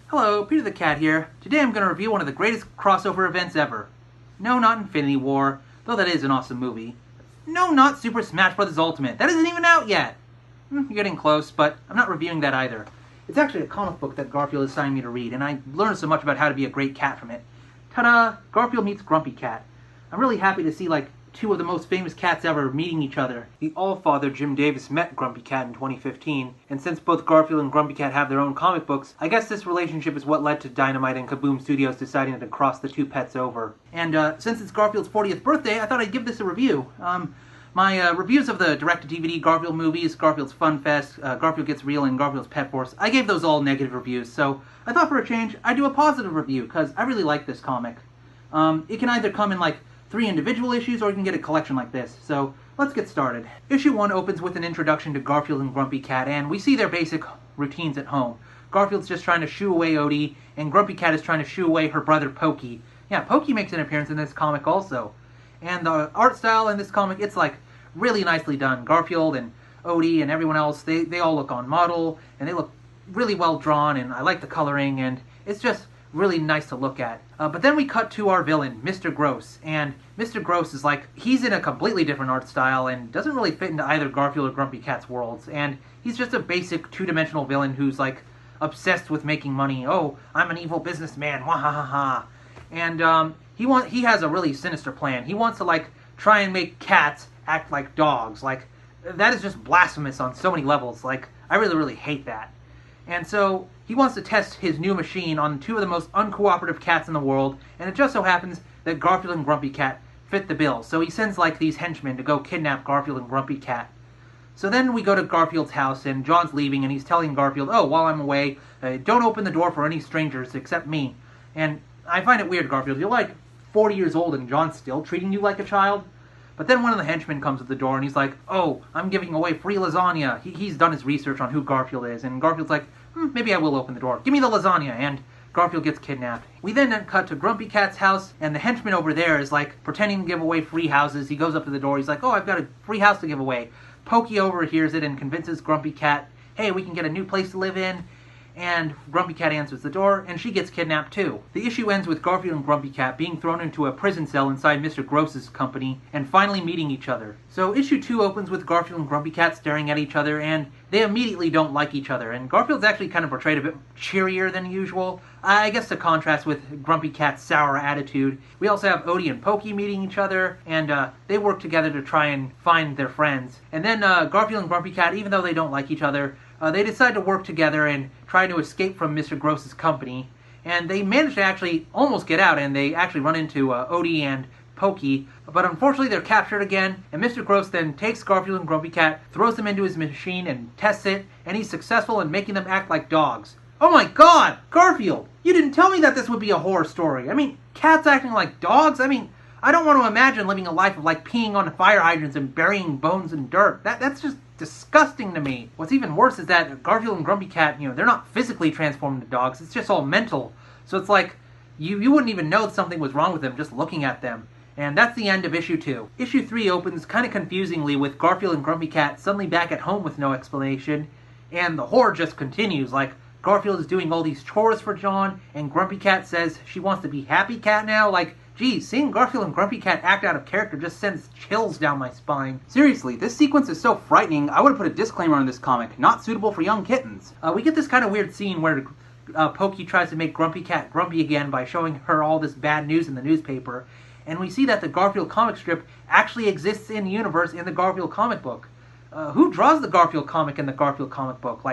Hello, Peter the Cat here. Today I'm going to review one of the greatest crossover events ever. No, not Infinity War, though that is an awesome movie. No, not Super Smash Bros. Ultimate. That isn't even out yet. You're getting close, but I'm not reviewing that either. It's actually a comic book that Garfield assigned me to read, and I learned so much about how to be a great cat from it. Ta-da! Garfield meets Grumpy Cat. I'm really happy to see, two of the most famous cats ever meeting each other. The All-Father Jim Davis met Grumpy Cat in 2015, and since both Garfield and Grumpy Cat have their own comic books, I guess this relationship is what led to Dynamite and Kaboom Studios deciding to cross the two pets over. And since it's Garfield's 40th birthday, I thought I'd give this a review. My reviews of the direct-to-DVD Garfield movies, Garfield's Fun Fest, Garfield Gets Real, and Garfield's Pet Force, I gave those all negative reviews, so I thought for a change, I'd do a positive review, because I really like this comic. It can either come in 3 individual issues, or you can get a collection like this. So, let's get started. Issue 1 opens with an introduction to Garfield and Grumpy Cat, and we see their basic routines at home. Garfield's just trying to shoo away Odie, and Grumpy Cat is trying to shoo away her brother Pokey. Yeah, Pokey makes an appearance in this comic also. And the art style in this comic, it's really nicely done. Garfield and Odie and everyone else, they all look on model, and they look really well drawn, and I like the coloring, and it's just really nice to look at. But then we cut to our villain, Mr. Gross, and Mr. Gross is he's in a completely different art style and doesn't really fit into either Garfield or Grumpy Cat's worlds, and he's just a basic two-dimensional villain who's obsessed with making money. Oh, I'm an evil businessman, wah ha ha ha. And he has a really sinister plan. He wants to try and make cats act like dogs. That is just blasphemous on so many levels. I really hate that. And so he wants to test his new machine on 2 of the most uncooperative cats in the world, and it just so happens that Garfield and Grumpy Cat fit the bill. So he sends these henchmen to go kidnap Garfield and Grumpy Cat. So then we go to Garfield's house, and John's leaving, and he's telling Garfield, oh, while I'm away, don't open the door for any strangers except me. And I find it weird, Garfield. You're 40 years old, and John's still treating you like a child? But then one of the henchmen comes to the door, and he's like, oh, I'm giving away free lasagna. He's done his research on who Garfield is, and Garfield's like, maybe I will open the door. Give me the lasagna, and Garfield gets kidnapped. We then cut to Grumpy Cat's house, and the henchman over there is pretending to give away free houses. He goes up to the door, he's like, oh, I've got a free house to give away. Pokey overhears it and convinces Grumpy Cat, hey, we can get a new place to live in. And Grumpy Cat answers the door, and she gets kidnapped too. The issue ends with Garfield and Grumpy Cat being thrown into a prison cell inside Mr. Gross's company, and finally meeting each other. So issue 2 opens with Garfield and Grumpy Cat staring at each other, and they immediately don't like each other. And Garfield's actually kind of portrayed a bit cheerier than usual, I guess to contrast with Grumpy Cat's sour attitude. We also have Odie and Pokey meeting each other, and they work together to try and find their friends. And then Garfield and Grumpy Cat, even though they don't like each other, they decide to work together and try to escape from Mr. Gross's company. And they manage to actually almost get out, and they actually run into Odie and Pokey. But unfortunately, they're captured again, and Mr. Gross then takes Garfield and Grumpy Cat, throws them into his machine, and tests it, and he's successful in making them act like dogs. Oh my god! Garfield! You didn't tell me that this would be a horror story. I mean, cats acting like dogs? I don't want to imagine living a life of peeing on fire hydrants and burying bones in dirt. That's just disgusting to me. What's even worse is that Garfield and Grumpy Cat, they're not physically transformed into dogs. It's just all mental. So it's you wouldn't even know something was wrong with them just looking at them. And that's the end of issue 2. Issue 3 opens kind of confusingly with Garfield and Grumpy Cat suddenly back at home with no explanation. And the horror just continues. Garfield is doing all these chores for John, and Grumpy Cat says she wants to be Happy Cat now. Geez, seeing Garfield and Grumpy Cat act out of character just sends chills down my spine. Seriously, this sequence is so frightening, I would have put a disclaimer on this comic, not suitable for young kittens. We get this kind of weird scene where Pokey tries to make Grumpy Cat grumpy again by showing her all this bad news in the newspaper, and we see that the Garfield comic strip actually exists in the universe in the Garfield comic book. Who draws the Garfield comic in the Garfield comic book?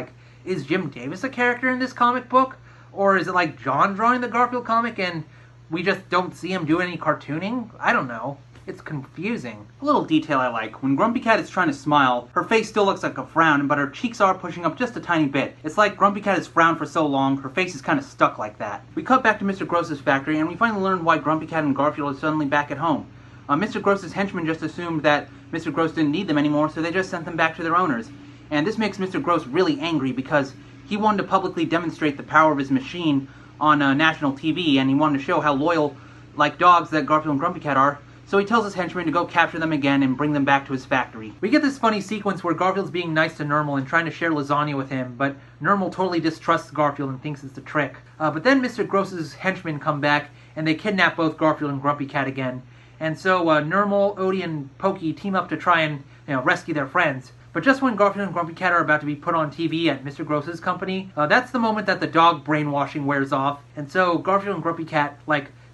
Is Jim Davis a character in this comic book? Or is it John drawing the Garfield comic and we just don't see him do any cartooning? I don't know. It's confusing. A little detail I like. When Grumpy Cat is trying to smile, her face still looks like a frown, but her cheeks are pushing up just a tiny bit. It's like Grumpy Cat has frowned for so long, her face is kind of stuck like that. We cut back to Mr. Gross's factory, and we finally learn why Grumpy Cat and Garfield are suddenly back at home. Mr. Gross's henchmen just assumed that Mr. Gross didn't need them anymore, so they just sent them back to their owners. And this makes Mr. Gross really angry because he wanted to publicly demonstrate the power of his machine on national TV, and he wanted to show how loyal, like dogs that Garfield and Grumpy Cat are, So he tells his henchmen to go capture them again and bring them back to his factory. We get this funny sequence where Garfield's being nice to Nermal and trying to share lasagna with him, but Nermal totally distrusts Garfield and thinks it's a trick. But then Mr. Gross's henchmen come back and they kidnap both Garfield and Grumpy Cat again. And so Nermal, Odie, and Pokey team up to try and rescue their friends. But just when Garfield and Grumpy Cat are about to be put on TV at Mr. Gross's company, that's the moment that the dog brainwashing wears off. And so Garfield and Grumpy Cat,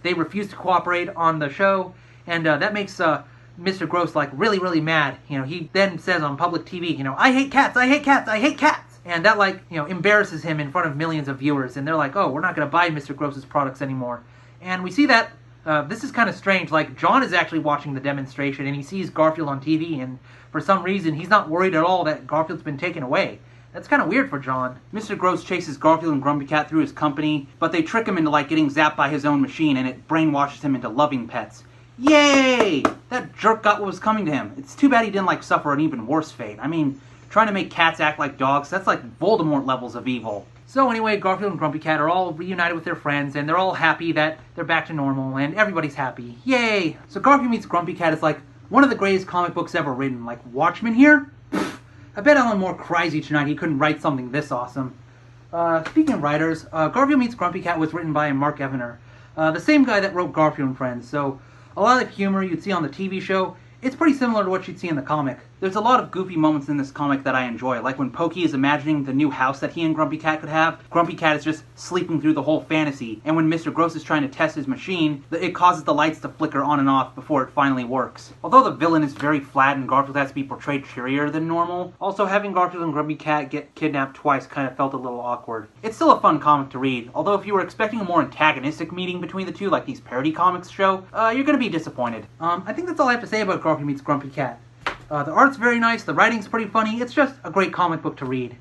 they refuse to cooperate on the show, and that makes Mr. Gross, really, really mad. He then says on public TV, I hate cats, I hate cats, I hate cats! And that, embarrasses him in front of millions of viewers, and they're like, oh, we're not going to buy Mr. Gross's products anymore. And we see that this is kind of strange. John is actually watching the demonstration, and he sees Garfield on TV, and for some reason, he's not worried at all that Garfield's been taken away. That's kind of weird for John. Mr. Gross chases Garfield and Grumpy Cat through his company, but they trick him into, getting zapped by his own machine, and it brainwashes him into loving pets. Yay! That jerk got what was coming to him. It's too bad he didn't, suffer an even worse fate. I mean, trying to make cats act like dogs, that's like Voldemort levels of evil. So anyway, Garfield and Grumpy Cat are all reunited with their friends, and they're all happy that they're back to normal, and everybody's happy. Yay! So Garfield Meets Grumpy Cat is one of the greatest comic books ever written. Watchmen here? Pfft, I bet Alan Moore cries each night he couldn't write something this awesome. Speaking of writers, Garfield Meets Grumpy Cat was written by Mark Evener, the same guy that wrote Garfield and Friends, so a lot of the humor you'd see on the TV show, it's pretty similar to what you'd see in the comic. There's a lot of goofy moments in this comic that I enjoy, like when Pokey is imagining the new house that he and Grumpy Cat could have. Grumpy Cat is just sleeping through the whole fantasy, and when Mr. Gross is trying to test his machine, it causes the lights to flicker on and off before it finally works. Although the villain is very flat and Garfield has to be portrayed cheerier than normal, also having Garfield and Grumpy Cat get kidnapped twice kind of felt a little awkward. It's still a fun comic to read, although if you were expecting a more antagonistic meeting between the two like these parody comics show, you're gonna be disappointed. I think that's all I have to say about Garfield Meets Grumpy Cat. The art's very nice, the writing's pretty funny, it's just a great comic book to read.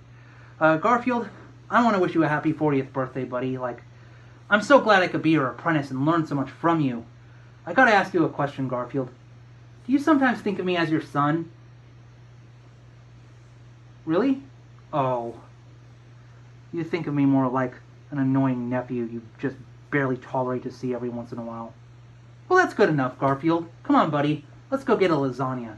Garfield, I want to wish you a happy 40th birthday, buddy. I'm so glad I could be your apprentice and learn so much from you. I gotta ask you a question, Garfield. Do you sometimes think of me as your son? Really? Oh. You think of me more like an annoying nephew you just barely tolerate to see every once in a while. Well, that's good enough, Garfield. Come on, buddy. Let's go get a lasagna.